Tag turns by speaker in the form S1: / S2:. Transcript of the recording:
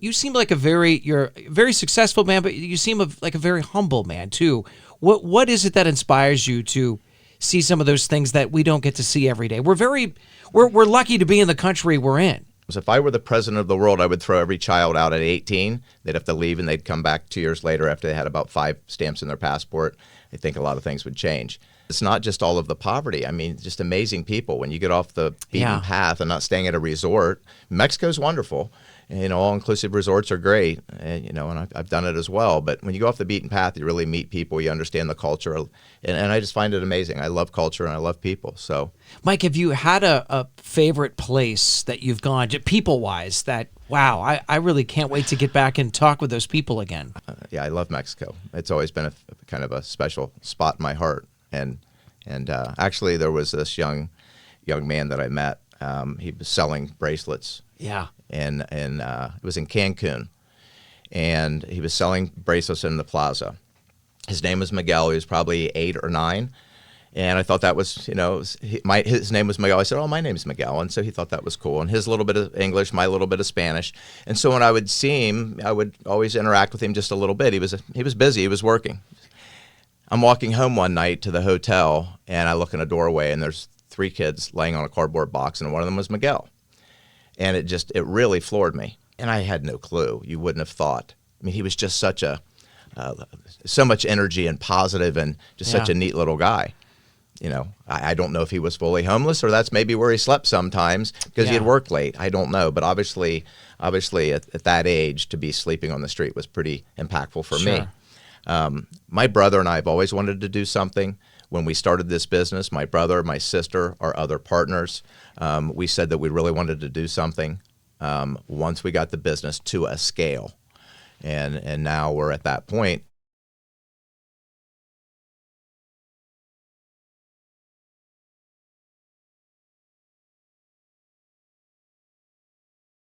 S1: you seem like you're a very successful man, but you seem like a very humble man too. What is it that inspires you to see some of those things that we don't get to see every day? We're lucky to be in the country we're in.
S2: If I were the president of the world, I would throw every child out at 18. They'd have to leave, and they'd come back 2 years later after they had about 5 stamps in their passport. I think a lot of things would change. It's not just all of the poverty. I mean, just amazing people. When you get off the beaten path and not staying at a resort, Mexico's wonderful. And, all-inclusive resorts are great, and I've done it as well. But when you go off the beaten path, you really meet people. You understand the culture, and I just find it amazing. I love culture and I love people. So,
S1: Mike, have you had a favorite place that you've gone to, people-wise, that wow, I really can't wait to get back and talk with those people again?
S2: Yeah, I love Mexico. It's always been a kind of a special spot in my heart. And actually, there was this young man that I met. He was selling bracelets.
S1: Yeah.
S2: And it was in Cancun, and he was selling bracelets in the plaza. His name was Miguel. He was probably 8 or 9, and I thought that was, his name was Miguel. I said, "Oh, my name's Miguel," and so he thought that was cool. And his little bit of English, my little bit of Spanish, and so when I would see him, I would always interact with him just a little bit. He was busy. He was working. I'm walking home one night to the hotel, and I look in a doorway, and there's 3 kids laying on a cardboard box, and one of them was Miguel. And it really floored me. And I had no clue. You wouldn't have thought. I mean, he was just so much energy and positive and just such a neat little guy. I don't know if he was fully homeless, or that's maybe where he slept sometimes because he had worked late. I don't know. But obviously at that age, to be sleeping on the street was pretty impactful for me. My brother and I have always wanted to do something. When we started this business, my brother, my sister, our other partners, we said that we really wanted to do something once we got the business to a scale. And now we're at that point.